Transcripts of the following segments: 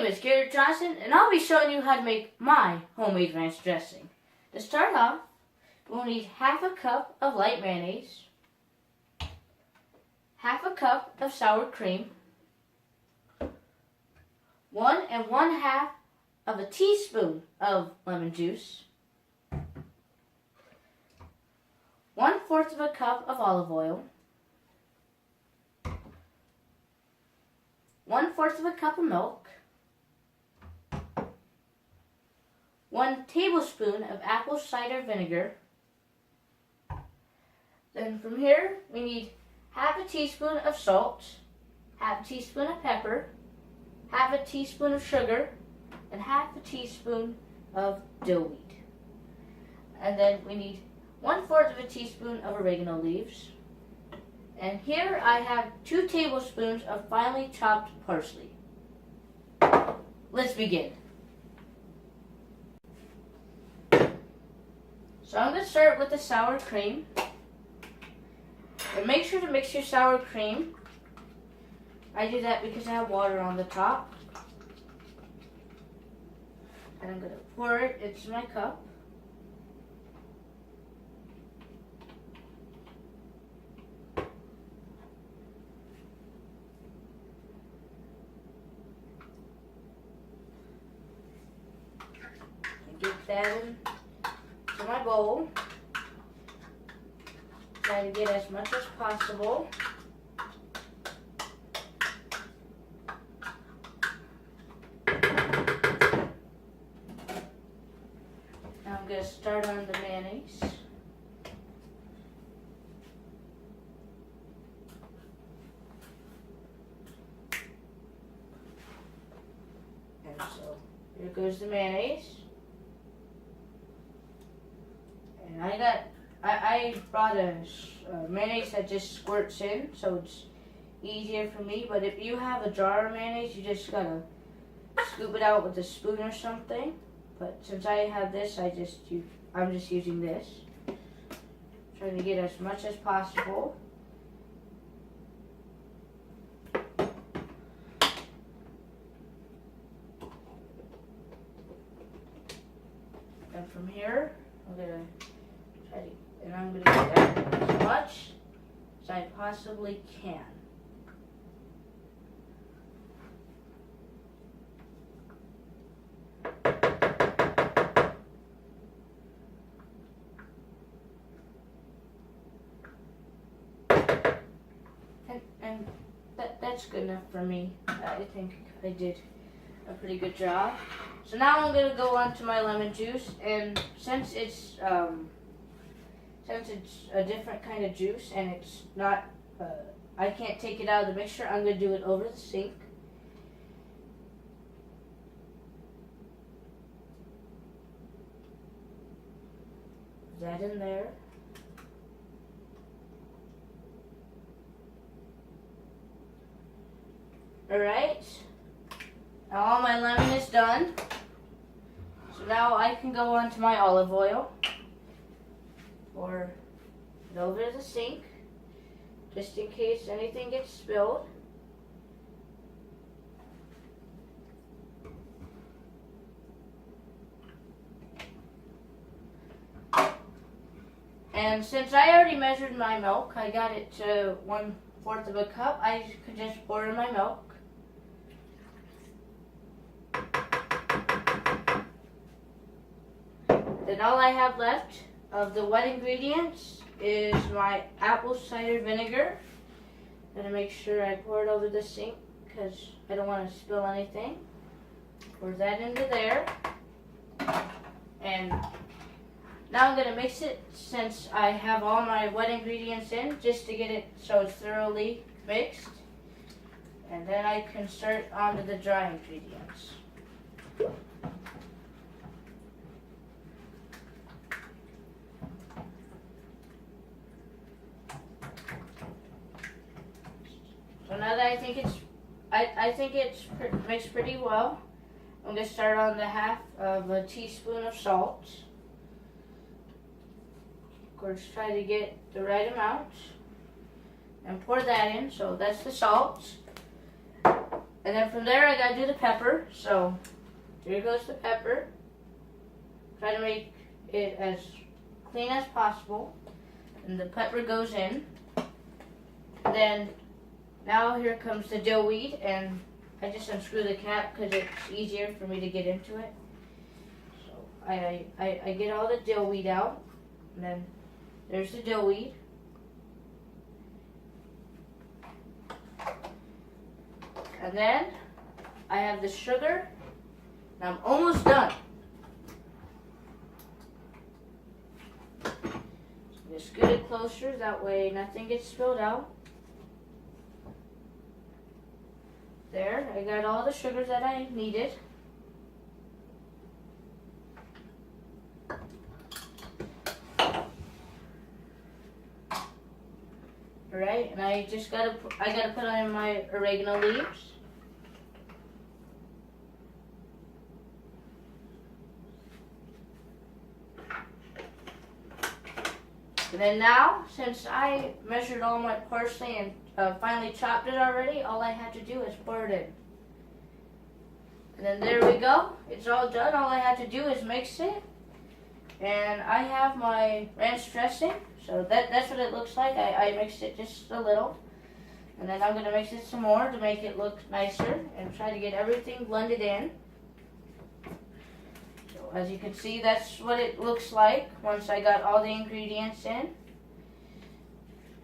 name is Garrett Johnson, and I'll be showing you how to make my homemade ranch dressing. To start off, we'll need half a cup of light mayonnaise, half a cup of sour cream, 1 1/2 of a teaspoon of lemon juice, 1/4 of a cup of olive oil, 1/4 of a cup of milk, 1 tablespoon of apple cider vinegar. Then from here, we need half a teaspoon of salt, half a teaspoon of pepper, half a teaspoon of sugar, and half a teaspoon of dill weed. And then we need 1/4 of a teaspoon of oregano leaves. And here I have 2 tablespoons of finely chopped parsley. Let's begin. So I'm going to start with the sour cream. And make sure to mix your sour cream. I do that because I have water on the top. And I'm going to pour it into my cup. Get that into my bowl. Try to get as much as possible. Now I'm going to start on the mayonnaise. And so here goes the mayonnaise. And I brought a mayonnaise that just squirts in, so it's easier for me. But if you have a jar of mayonnaise, you just gotta scoop it out with a spoon or something. But since I have this, I'm just using this. Trying to get as much as possible. And from here, I'm going to get as much as I possibly can. And that's good enough for me. I think I did a pretty good job. So now I'm going to go on to my lemon juice, and since it's a different kind of juice and it's not, I can't take it out of the mixture, I'm going to do it over the sink. Put that in there. Alright, now all my lemon is done. So now I can go on to my olive oil. Pour it over the sink, just in case anything gets spilled. And since I already measured my milk, I got it to 1/4 of a cup, I could just pour in my milk. Then all I have left of the wet ingredients is my apple cider vinegar. I'm going to make sure I pour it over the sink because I don't want to spill anything. Pour that into there. And now I'm going to mix it since I have all my wet ingredients in, just to get it so it's thoroughly mixed. And then I can start on to the dry ingredients. So now that I think it's mixed pretty well, I'm going to start on the 1/2 of a teaspoon of salt. Of course, try to get the right amount and pour that in. So that's the salt. And then from there I gotta do the pepper. So here goes the pepper. Try to make it as clean as possible. And the pepper goes in. And then now here comes the dill weed, and I just unscrew the cap because it's easier for me to get into it. So I get all the dill weed out, and then there's the dill weed. And then I have the sugar, and I'm almost done. So just scoot it closer, that way nothing gets spilled out. There, I got all the sugars that I needed. Alright, and I gotta put on my oregano leaves. And then now, since I measured all my parsley and finally chopped it already, all I have to do is pour it in. And then there we go. It's all done. All I have to do is mix it. And I have my ranch dressing. So that's what it looks like. I mixed it just a little. And then I'm going to mix it some more to make it look nicer and try to get everything blended in. So as you can see, that's what it looks like once I got all the ingredients in.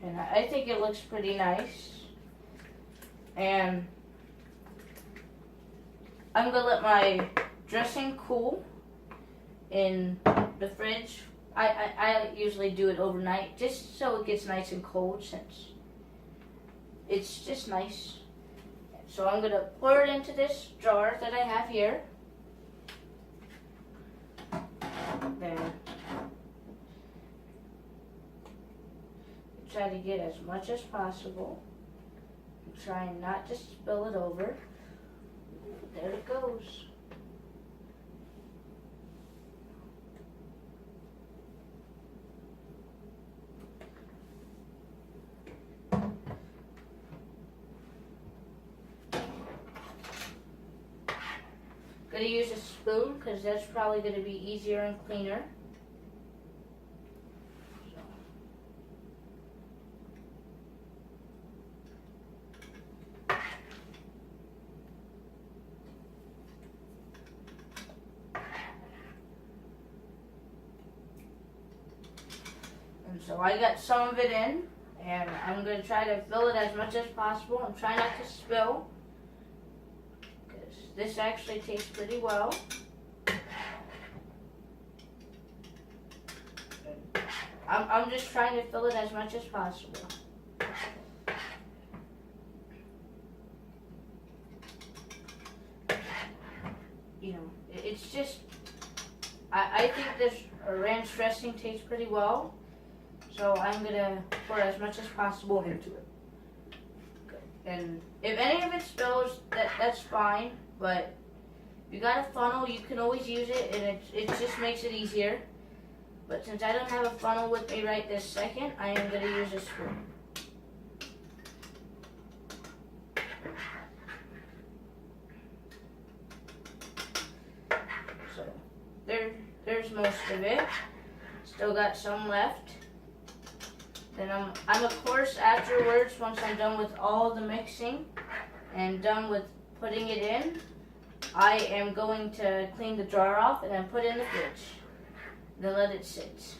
And I think it looks pretty nice. And I'm going to let my dressing cool in the fridge. I usually do it overnight just so it gets nice and cold, since it's just nice. So I'm going to pour it into this jar that I have here. There. Try to get as much as possible. I'm trying not to spill it over. There it goes. Gonna use a spoon because that's probably gonna be easier and cleaner. And so I got some of it in, and I'm going to try to fill it as much as possible and try not to spill, because this actually tastes pretty well. I'm just trying to fill it as much as possible. You know, it's just, I think this ranch dressing tastes pretty well. So I'm going to pour as much as possible into it. Good. And if any of it spills, that's fine. But if you got a funnel, you can always use it, and it just makes it easier. But since I don't have a funnel with me right this second, I am going to use a spoon. So there's most of it. Still got some left. Then I'm of course afterwards, once I'm done with all the mixing and done with putting it in, I am going to clean the jar off and then put it in the fridge. Then let it sit.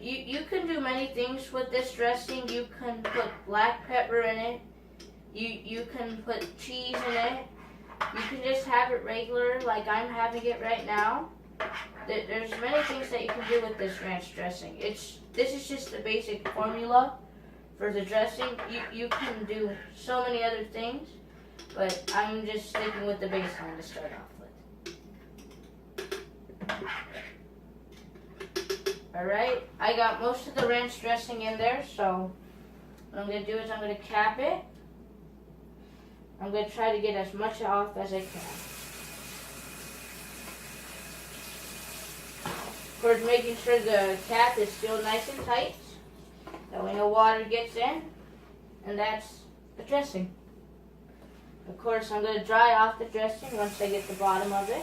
You can do many things with this dressing. You can put black pepper in it. You can put cheese in it. You can just have it regular like I'm having it right now. There's many things that you can do with this ranch dressing. This is just the basic formula for the dressing. You can do so many other things, but I'm just sticking with the baseline to start off with. Alright, I got most of the ranch dressing in there, so what I'm going to do is I'm going to cap it. I'm going to try to get as much off as I can. Of course, making sure the cap is still nice and tight. That way no water gets in. And that's the dressing. Of course, I'm going to dry off the dressing once I get the bottom of it.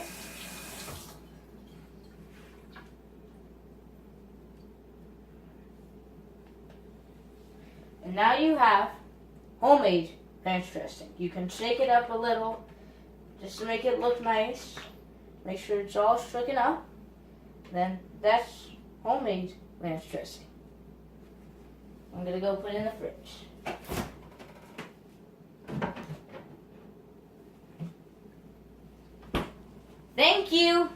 And now you have homemade ranch dressing. You can shake it up a little just to make it look nice. Make sure it's all shaken up. Then that's homemade ranch dressing. I'm going to go put it in the fridge. Thank you.